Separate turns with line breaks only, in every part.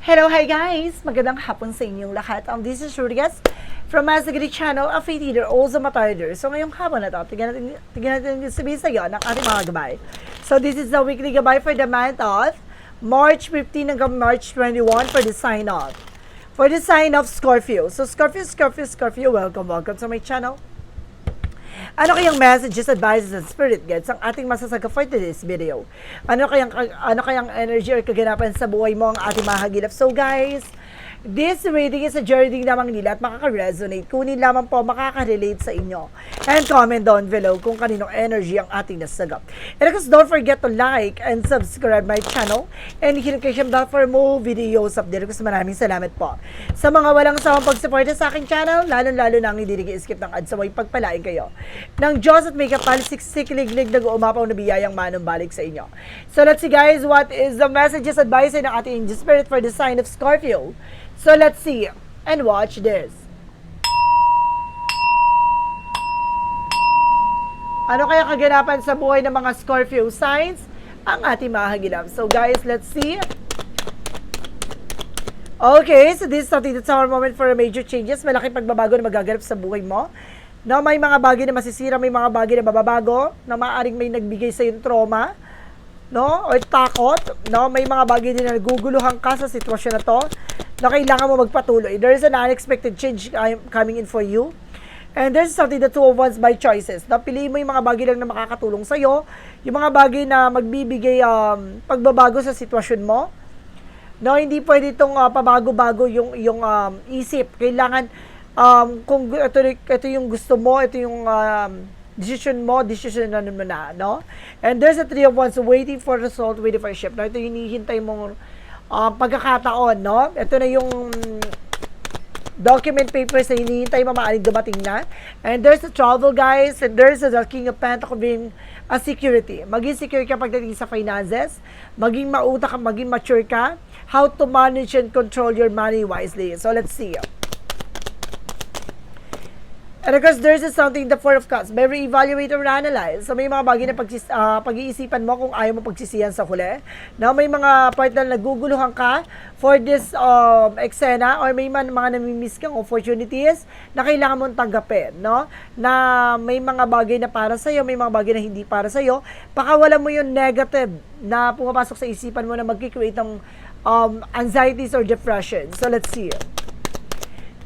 Hello, hi guys! Magandang hapon sa inyong lahat. This is Rurias from Masagari Channel, a faith leader, also matarder. So ngayong hapon na to, tignan natin yung sabihin sa iyo ng ating mga gabay. So this is the weekly gabay for the month of March 15 hanggang March 21 for the sign of. For the sign of Scorpio. So Scorpio, welcome sa my channel. Ano kayang messages, advices, and spirit guides ang ating masasaga for today's video? Ano kayang energy or kaganapan sa buhay mo ang ating mahagilap? So guys, this reading is a journey lamang nila at makaka-resonate. Kunin lamang po makaka-relate sa inyo. And comment down below kung kaninong energy ang ating nasagap. And of course, don't forget to like and subscribe my channel. And hit notification bell for more videos update. Kasi maraming salamat po. Sa mga walang sawang pagsuporta sa aking channel, lalo na ang hindi nag-skip ng ads, saway pagpalain kayo ng Diyos at may kapal siksik-liglig na umapaw na biyayang manong balik sa inyo. So let's see guys, what is the messages, advice ng ating angel spirit for the sign of Scorpio? So let's see and watch this. Ano kaya kaganapan sa buhay ng mga Scorpio signs ang ating mahagilap? So guys, let's see. Okay, so this is something that's our moment for major changes. Malaking pagbabago na magaganap sa buhay mo. No, may mga bagay na masisira, may mga bagay na mababago, na maaaring may nagbigay sa yung trauma, no, or takot, no, may mga bagay din na naguguluhan ka sa sitwasyon na to, na kailangan mo magpatuloy. There is an unexpected change coming in for you. And there's something that two of ones by choices. Napiliin mo yung mga bagay lang na makakatulong sa'yo, yung mga bagay na magbibigay pagbabago sa sitwasyon mo. No, hindi pwede itong pabago-bago yung isip. Kailangan kung ito yung gusto mo, ito yung decision mo na, no? And there's a three of wands waiting for result, waiting for a ship. No, ito yung hinihintay mong pagkakataon, no? Ito na yung document papers na hinihintay mo, maaaring dumating na. And there's a travel, guys, and there's a King of Pentacles being a security. Maging secure ka pagdating sa finances, maging mautak ka, maging mature ka, how to manage and control your money wisely. So let's see. And of course, there's something, the Four of Cups, may re-evaluate or analyze. So may mga bagay na pag-iisipan mo kung ayaw mo pagsisihan sa huli. Now, may mga part na naguguluhan ka for this eksena, or may mga namimiss kang opportunities na kailangan mong tanggapin, no? Na may mga bagay na para sa'yo, may mga bagay na hindi para sa'yo. Pakawalan mo yung negative na pumapasok sa isipan mo na mag-create ng anxieties or depression. So let's see.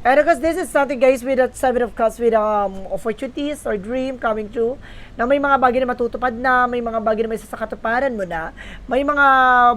And of course, this is something guys with the Seven of Cups with opportunities or dream coming true, na may mga bagay na matutupad na, may mga bagay na may sasakatuparan mo na, may mga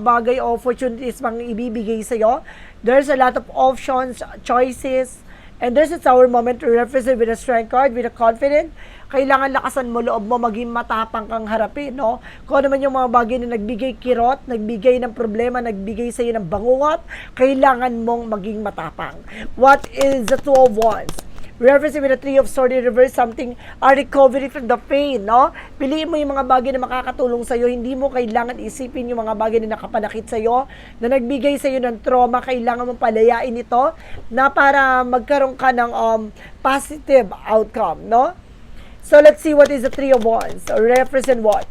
bagay o opportunities pang ibibigay sa'yo. There's a lot of options, choices, and there's a tower moment to represent with a strength card, with a confident. Kailangan lakasan mo loob mo, maging matapang kang harapin, no? Kung ano man yung mga bagay na nagbigay kirot, nagbigay ng problema, nagbigay sa iyo ng bangungot, kailangan mong maging matapang. What is the Two of Wands? Referencing with the Three of Swords in reverse, something, a recovery from the pain, no? Piliin mo yung mga bagay na makakatulong sa'yo. Hindi mo kailangan isipin yung mga bagay na nakapanakit sa'yo, na nagbigay sa'yo ng trauma. Kailangan mong palayain ito na para magkaroon ka ng positive outcome, no? So let's see what is the Three of Wands. Represent what?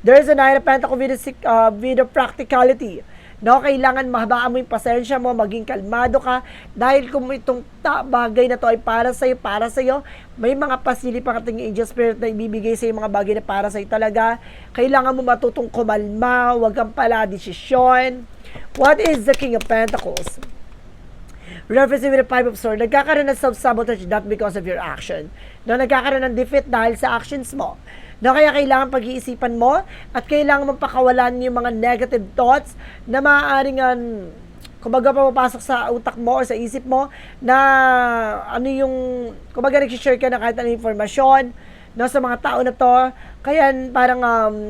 There's a Nine of Pentacles with a practicality. No, kailangan mahabaan mo yung pasensya mo, maging kalmado ka, dahil kung itong bagay na to ay para sa'yo, may mga pasili pang ating angel spirit na ibibigay sa'yo mga bagay na para sa'yo talaga. Kailangan mo matutong kumalma, huwag kang pala desisyon. What is the King of Pentacles? Referencing with the Five of Swords, nagkakaroon ng self-sabotage not because of your action. No, nagkakaroon ng defeat dahil sa actions mo. No, kaya kailangan pag-iisipan mo at kailangan mong pakawalan yung mga negative thoughts na maaaring kumbaga papasok sa utak mo o sa isip mo na ano yung, kumbaga nag-share ka na kahit anong informasyon, no, sa mga tao na to, kaya parang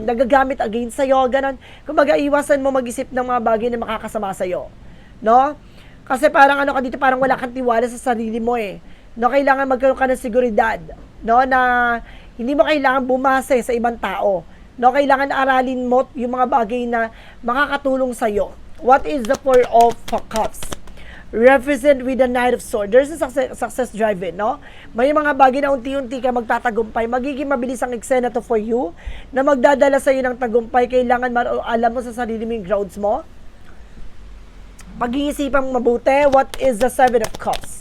nagagamit against sa'yo, ganon. Kumbaga iwasan mo mag-isip ng mga bagay na makakasama sa'yo. No? Kasi parang ano ka dito, parang wala kang tiwala sa sarili mo eh. No, kailangan magkaroon ka ng seguridad, no, na hindi mo kailangan bumase sa ibang tao. No, kailangan aralin mo yung mga bagay na makakatulong sa iyo. What is the Four of Cups? Represent with the Knight of Swords. There's a success drive-in, no? May mga bagay na unti-unti ka magtatagumpay. Magiging mabilis ang eksena to for you na magdadala sa iyo ng tagumpay. Kailangan alam mo sa sarili mo yung grounds mo. Pag-iisipang mabuti, what is the Seven of Cups?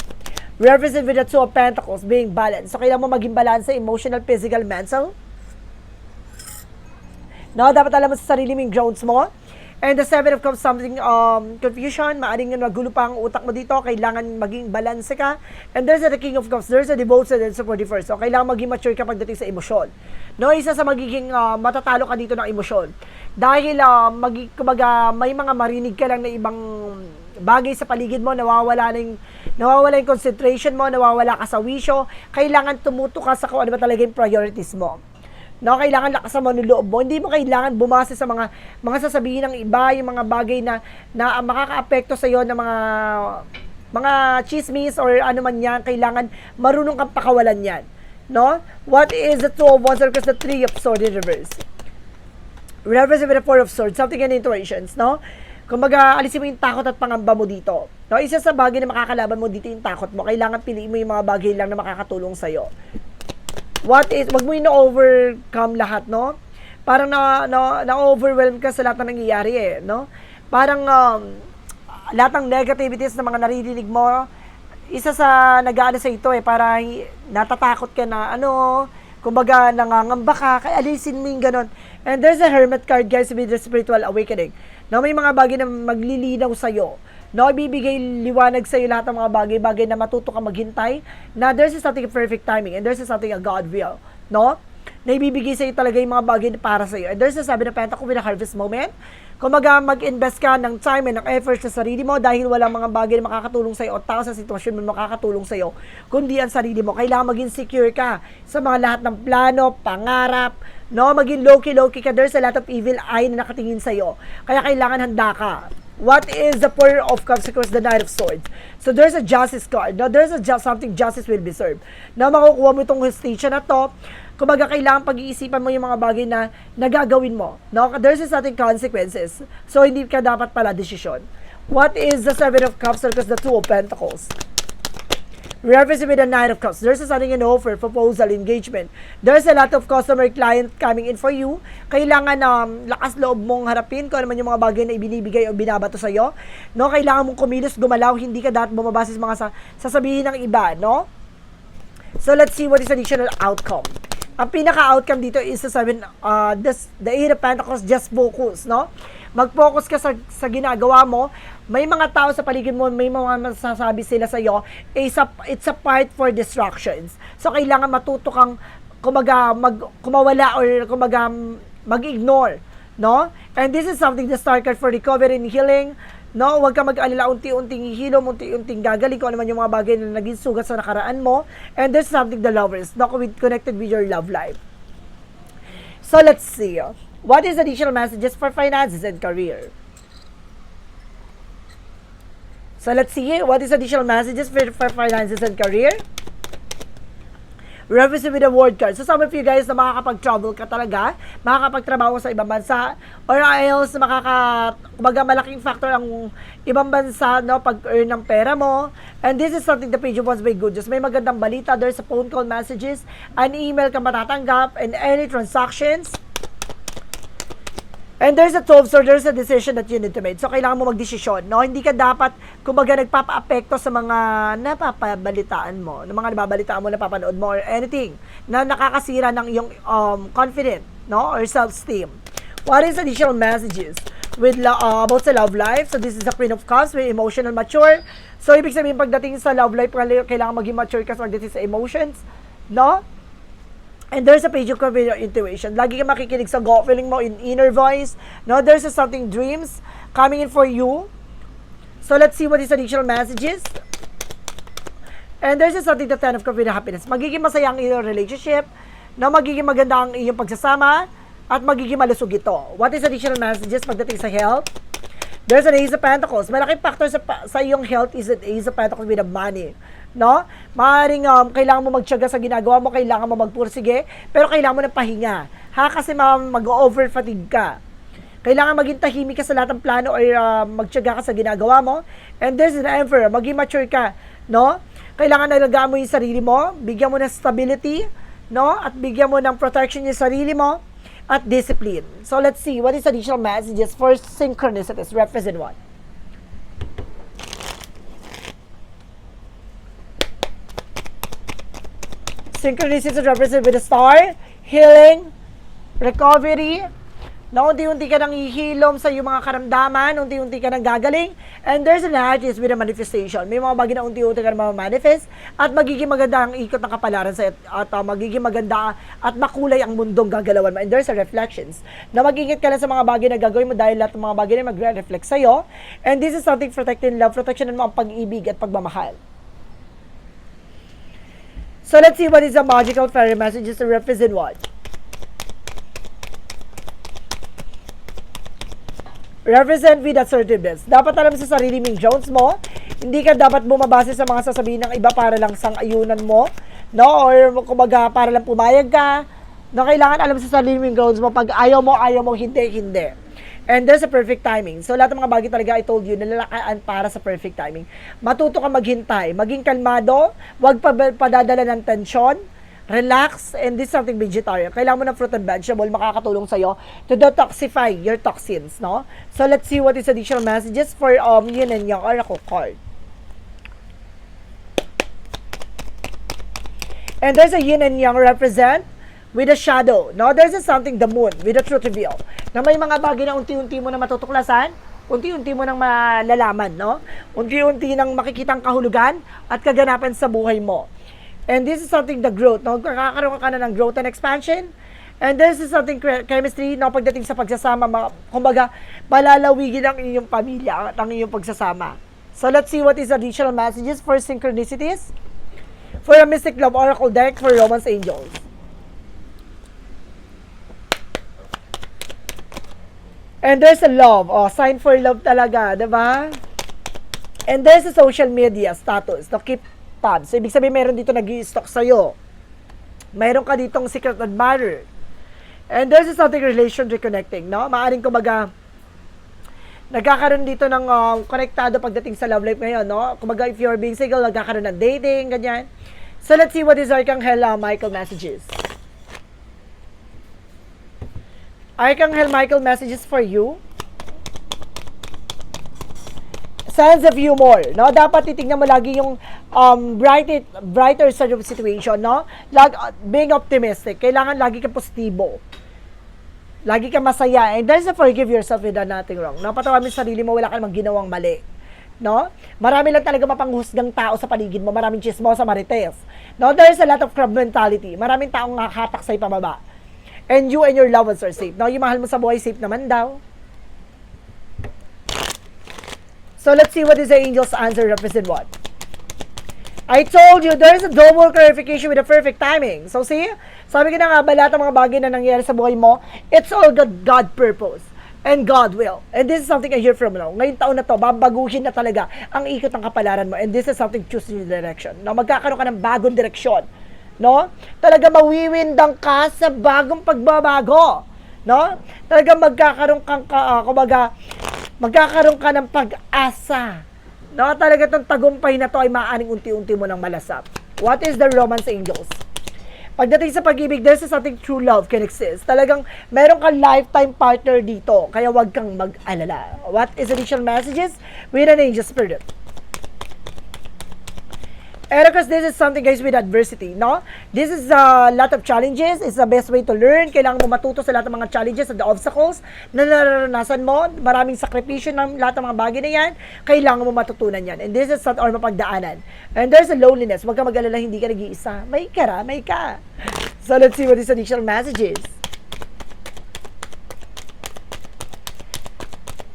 Represent with the Two of Pentacles, being balanced. So, kailangan mo maging balance sa emotional, physical, mental. No, dapat alam mo sa sarili mo yung grounds mo. And the Seven of Cups, something confusion, maaring magulo pa ang utak mo dito, kailangan maging balance ka. And there's the King of Cups, there's a devotion and support first. So, kailangan maging mature ka pagdating sa emosyon. No, isa sa magiging matatalo ka dito ng emosyon. Dahil kumbaga, may mga marinig ka lang na ibang bagay sa paligid mo, nawawala yung concentration mo, nawawala ka sa wisyo, kailangan tumuto ka sa kung ano ba talaga yung priorities mo. No, kailangan lakas sa manuloob mo. Hindi mo kailangan bumase sa mga sasabihin ng iba, yung mga bagay na makakaapekto sa iyo ng mga chismis or ano man yan. Kailangan marunong kang pakawalan yan. No? What is the Two of Wands versus the Three of Swords in reverse? Reverse with the Four of Swords, something in intuitions, no? Kumbaga, alisin mo yung takot at pangamba mo dito. No, isa sa bagay na makakalaban mo dito yung takot mo. Kailangan piliin mo yung mga bagay lang na makakatulong sa'yo. Wag mo yung na-overcome lahat, no? Parang na-overwhelm ka sa lahat na nangyayari, eh, no? Parang lahat ng negativities na mga naririnig mo, isa sa nag-aano sa ito, eh, para natatakot ka na, kumbaga, nangangamba ka, kaya alisin mo yung ganon. And there's a Hermit card, guys, with the spiritual awakening. No, may mga bagay na maglilinaw sa'yo. No, ibibigay liwanag sa'yo lahat ng mga bagay na matuto ka maghintay, na there's something perfect timing, and there's something a God will. No? Na ibibigay sa'yo talaga yung mga bagay para sa'yo. And there's a Seven of Pentacles with a harvest moment. Kumaga, mag-invest ka ng time and ng effort sa sarili mo dahil walang mga bagay na makakatulong sa'yo o tao sa sitwasyon mo makakatulong sa'yo, kundi ang sarili mo. Kailangan maging secure ka sa mga lahat ng plano, pangarap, no? Maging low-key ka. There's a lot of evil eye na nakatingin sa'yo. Kaya kailangan handa ka. What is the Four of Cups across the Knight of Swords? So there's a justice card. Now, there's something justice will be served. Now, makukuha mo itong station na to. Kumbaga, kailangan pag-iisipan mo yung mga bagay na nagagawin mo. No? There's certain consequences. So, hindi ka dapat pala desisyon. What is the Seven of Cups versus the Two of Pentacles? Reference with the Nine of Cups. There's something in offer, proposal, engagement. There's a lot of customer, client coming in for you. Kailangan lakas loob mong harapin kung ano man yung mga bagay na ibinibigay o binabato sa'yo. No? Kailangan mong kumilos, gumalaw, hindi ka dapat bumabase sa mga sasabihin ng iba. No? So, let's see what is additional outcome. Ang pinaka-outcome dito is the Eight of Pentacles, just focus, no? Mag-focus ka sa ginagawa mo. May mga tao sa paligid mo, may mga masasabi sila sa iyo, it's a part for distractions. So, kailangan matuto kang kumawala or mag-ignore, no? And this is something the star card for recovery and healing. No, huwag ka mag-alala, unti-unting hihilom, unti-unting gagaling kung ano man yung mga bagay na naging sugat sa nakaraan mo. And there's something the lovers, connected with your love life. So, let's see. What is additional messages for finances and career? So, let's see. What is additional messages for finances and career? Represent with the word card. So, some of you guys na makakapag-travel ka talaga, makakapagtrabaho sa ibang bansa, or else malaking factor ang ibang bansa, no, pag-earn ng pera mo. And this is something the page of wands by good. Just may magandang balita, there's a phone call messages, an email ka matatanggap, and any transactions. And there's a 12, so there's a decision that you need to make. So, kailangan mo magdesisyon, no? Hindi ka dapat, nagpapa-apekto sa mga napapabalitaan mo, ng mga nababalitaan mo, napapanood mo, or anything na nakakasira ng iyong confident, no? Or self-esteem. What is additional messages with about sa love life? So, this is the Queen of Cups, with emotional mature. So, ibig sabihin, pagdating sa love life, kailangan maging mature ka pagdating sa emotions, no? And there's a page of intuition. Lagi ka makikinig sa gut feeling mo, in inner voice. No, there's something dreams coming in for you. So, let's see what is additional messages. And there's something the Ten of Cups with happiness. Magiging masaya ang iyong relationship. No, magiging maganda ang iyong pagsasama. At magiging malusog ito. What is additional messages pagdating sa health? There's an Ace of Pentacles. Malaking factor sa iyong health is an Ace of Pentacles with the money. No? Maaaring kailangan mo magtiyaga sa ginagawa mo, kailangan mo magpursige, pero kailangan mo ng pahinga. Kasi mag-over-fatigue ka. Kailangan maging tahimik ka sa lahat ng plano or magtiyaga ka sa ginagawa mo. And there's an Emperor, maging mature ka. No? Kailangan nalagaan mo yung sarili mo, bigyan mo ng stability, no? At bigyan mo ng protection yung sarili mo, at discipline. So, let's see, what is additional messages for synchronicities? Represent one. Synchronicity is represented with a star, healing, recovery, na unti-unti ka nang ihilom sa iyong mga karamdaman, unti-unti ka nang gagaling, and there's an artist with a manifestation. May mga bagay na unti-unti ka nang manifest at magiging maganda ang ikot ng kapalaran sa at magiging maganda at makulay ang mundong gagalawan mo. And there's a reflections na mag-ingat ka lang sa mga bagay na gagawin mo dahil lahat ng mga bagay na magre-reflect sa'yo. And this is something protecting love, protection mo ang pag-ibig at pagmamahal. So let's see what is the magical fairy messages to represent what? Represent with assertiveness. Dapat alam sa sarili mong Jones mo. Hindi ka dapat bumabase sa mga sasabihin ng iba para lang sang-ayunan mo. No? Or kumbaga para lang pumayag ka. No? Kailangan alam sa sarili mong Jones mo. Pag ayaw mo, hindi. And there's a perfect timing. So lahat ng mga bagay talaga I told you, nilalakaan para sa perfect timing. Matuto ka maghintay. Maging kalmado. Huwag padadala ng tensyon. Relax, and this is something vegetarian. Kailangan mo ng fruit and vegetable, makakatulong sa'yo to detoxify your toxins, no? So, let's see what is additional messages for Yin and Yang Oracle card. And there's a Yin and Yang represent with a shadow, no? There's something, the moon, with a truth reveal. Na may mga bagay na unti-unti mo na matutuklasan, unti-unti mo nang malalaman, no? Unti-unti nang makikitang kahulugan at kaganapan sa buhay mo. And this is something, the growth, no? Kakaroon ka na ng growth and expansion. And this is something, chemistry, no? Pagdating sa pagsasama, kumbaga, palalawigin ang inyong pamilya at ang inyong pagsasama. So, let's see what is additional messages for synchronicities. For a Mystic Love Oracle deck for Romance Angels. And there's a love, sign for love talaga, diba? And there's a social media status, no? Keep tabs. So, ibig sabihin, meron dito nag-i-stock sa'yo. Mayroon ka ditong secret admirer. And there's something relation reconnecting, no? Maaring kumbaga, nagkakaroon dito ng konektado pagdating sa love life ngayon, no? Kumbaga, if you're being single, nagkakaroon ng dating, ganyan. So, let's see what is Archangel Michael messages. Archangel Michael messages for you. Sense of humor, no? Dapat titignan mo lagi yung brighter side of situation, no? Being optimistic. Kailangan lagi ka positibo. Lagi ka masaya. And there's a forgive yourself with nothing wrong. No? Patawamin sa sarili mo, wala ka namang ginawang mali. No? Marami lang talaga mapanghusgang tao sa paligid mo. Maraming chismosa, marites. No? There's a lot of crab mentality. Maraming taong nakahatak sa'yo pababa. And you and your loved ones are safe. No? Yung mahal mo sa buhay, safe naman daw. So, let's see what is the angel's answer represent what? I told you, there is a double clarification with a perfect timing. So, see? Sabi ko na nga ba, lahat ng mga bagay na nangyayari sa buhay mo, it's all God purpose and God will. And this is something I hear from now. Ngayong taon na to, babaguhin na talaga ang ikot ng kapalaran mo. And this is something choosing your direction. No? Magkakaroon ka ng bagong direksyon. No? Talaga mawiwindang ka sa bagong pagbabago. No? Talaga magkakaroon kang, magkakaroon ka ng pag-asa. No, talaga itong tagumpay na to ay maaaring unti-unti mo nang malasap. What is the romance angels? Pagdating sa pag-ibig, there's something true love can exist. Talagang meron kang lifetime partner dito, kaya wag kang mag-alala. What is additional messages? With an angel spirit. And of course, this is something guys with adversity, no? This is a lot of challenges. It's the best way to learn. Kailangan mo matuto sa lahat ng mga challenges at the obstacles na nararanasan mo. Maraming sakripisyo ng lahat ng mga bagay na yan. Kailangan mo matutunan yan. And this is not or mapagdaanan. And there's a loneliness. Huwag ka mag-alala, hindi ka nag-iisa. May ka. So let's see what is additional messages.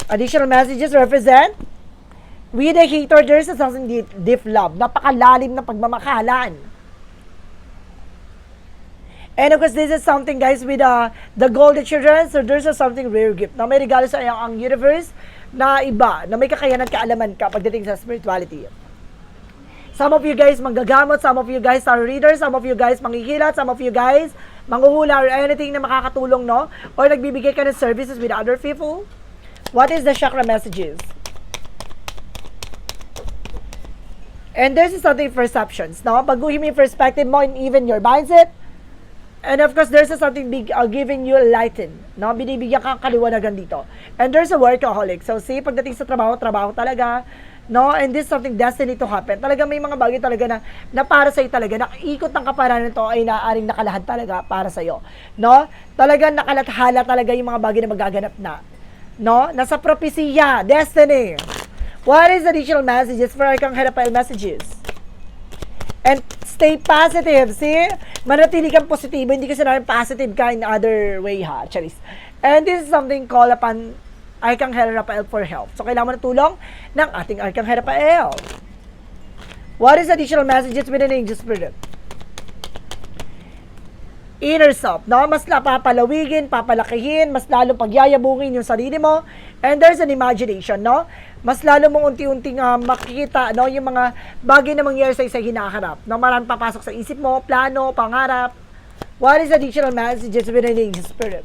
Additional messages represent with a hater, there's something deep love. Napakalalim na pagmamakalan. And of course, this is something, guys, with the golden children. So there's something rare gift. Na may regalo sa ang universe na iba, na may kakayanan kaalaman ka pagdating sa spirituality. Some of you guys manggagamot, some of you guys are readers, some of you guys manghihilat, some of you guys manghuhula or anything na makakatulong, no? Or nagbibigay ka ng services with other people. What is the chakra messages? And there's something perceptions, no? Baguhin mo yung perspective mo and even your mindset. And of course, there's something big giving you lighten, no? Binibigyan kang kaliwanagan dito. And there's a workaholic. So, see, pagdating sa trabaho talaga, no? And this is something destiny to happen. Talaga may mga bagay talaga na para sa'yo talaga. Nakikot ng kaparanan to ay naaaring nakalahad talaga para sa'yo, no? Talagang nakalathala talaga yung mga bagay na magaganap na, no? Nasa propesya, destiny. What is additional messages for Arcangel Raphael messages? And stay positive, see? Manatili kang positibo, hindi ka sinabing positive ka in other way, ha? Charis. And this is something call upon Arcangel Raphael for help. So, kailangan mo ng tulong ng ating Arcangel Raphael. What is additional messages with an angel spirit? Inner self, no? Mas papalawigin, papalakihin, mas lalo pagyayabungin yung sarili mo. And there's an imagination, no? Mas lalo mong unti-unting makikita, no? Yung mga bagay na mangyayari sa isang hinaharap. No? Maraming papasok sa isip mo, plano, pangarap. What is additional messages with an angel spirit?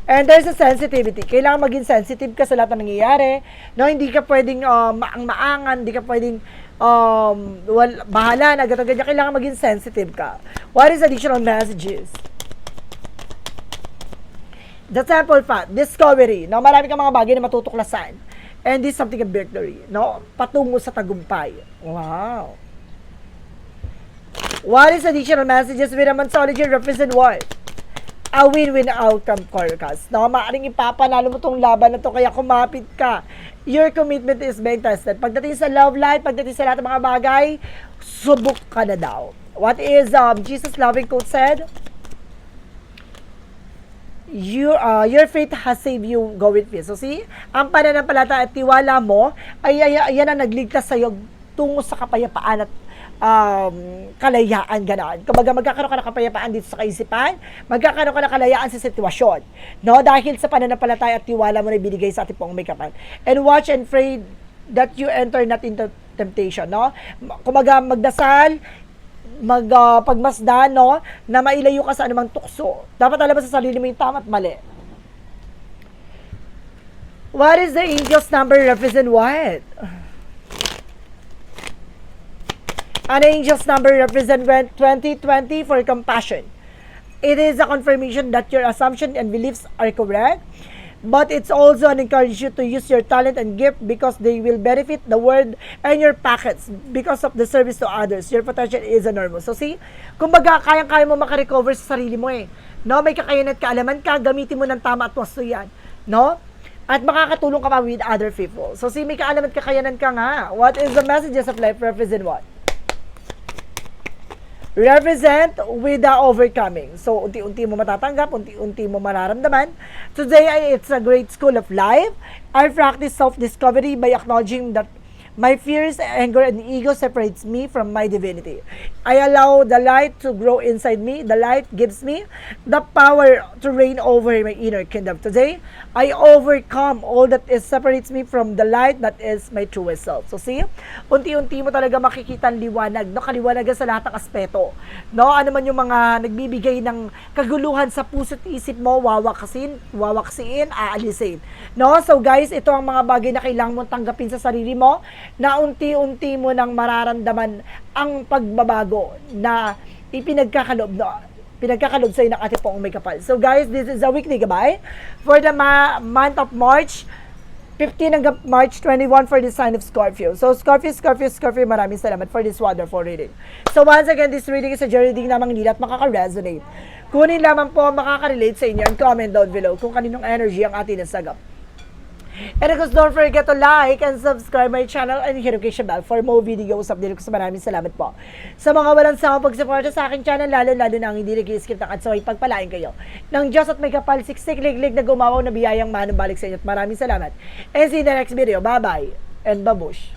And there's a sensitivity. Kailangan maging sensitive ka sa lahat ng nangyayari. No, hindi ka pwedeng maang-maangan, hindi ka pwedeng bahala na agad-agad. Kailangan maging sensitive ka. What is additional messages? The temple path, discovery. No, marami kang mga bagay na matutuklasan. And this is something of victory. No, patungo sa tagumpay. Wow. What is additional messages with a Mansology represent what? A win-win outcome forecast. No, maaaring ipapanalo mo tong laban na to kaya kumapit ka. Your commitment is being tested. Pagdating sa love life, pagdating sa lahat ng mga bagay, subok ka na daw. What is Jesus' loving quote said? Your faith has saved you, go with faith. So see, ang pananampalataya at tiwala mo ay yan ang nagligtas sa iyo tungo sa kapayapaan at kalayaan, gano'n. Kumbaga, magkakaroon ka ng kapayapaan dito sa kaisipan, magkakaroon ka ng kalayaan sa sitwasyon, no? Dahil sa pananampalataya at tiwala mo na ibinigay sa ating pong may kapal. And watch and pray that you enter not into temptation, no? Kumbaga, magdasal, pagmasdan, no? Na mailayo ka sa anumang tukso. Dapat alam mo sa sarili mo yung tama at mali. What is the angel's number represent what? An angel's number represents 2020 for compassion. It is a confirmation that your assumption and beliefs are correct, but it's also an encouragement to use your talent and gift because they will benefit the world and your packets because of the service to others. Your potential is enormous. So see, kumbaga, kayang-kaya mo makarecover sa sarili mo eh. No, may kakayanan at kaalaman ka, gamitin mo ng tama at wasto yan. No? At makakatulong ka pa with other people. So see, may kaalaman at kakayanan ka nga. What is the messages of life represent what? Represent with the overcoming. So, unti-unti mo matatanggap, unti-unti mo mararamdaman. Today, it's a great school of life. I practice self-discovery by acknowledging that my fears, anger, and ego separates me from my divinity. I allow the light to grow inside me. The light gives me the power to reign over my inner kingdom. Today, I overcome all that separates me from the light that is my truest self. So see, unti-unti mo talaga makikita ang liwanag, no? Kaliwanagan sa lahat ng aspeto. No? Ano man yung mga nagbibigay ng kaguluhan sa puso't isip mo, wawaksin, aalisin. No? So guys, ito ang mga bagay na kailangan mong tanggapin sa sarili mo, na unti-unti mo nang mararamdaman ang pagbabago na pinagkakalob sa iyo ng ating pong may kapal. So guys, this is a weekly gabay for the month of March 15 hanggang March 21 for the sign of Scorpio. So Scorpio, maraming salamat for this wonderful reading. So once again, this reading is a journey reading namang nila at makaka-resonate. Kunin lamang po makaka-relate sa inyo and comment down below kung kaninong energy ang ating nasagap. And of course, don't forget to like and subscribe my channel and hit notification bell for more videos update ko sa maraming salamat po. Sa mga walang sawang pagsuporta sa aking channel, lalo na ang hindi nag-skip ng ads, so pagpalain kayo ng Diyos at may kapal, siksik, liglig na gumawaw na biyayang manubalik sa inyo at maraming salamat. And see you in the next video. Bye-bye and babush!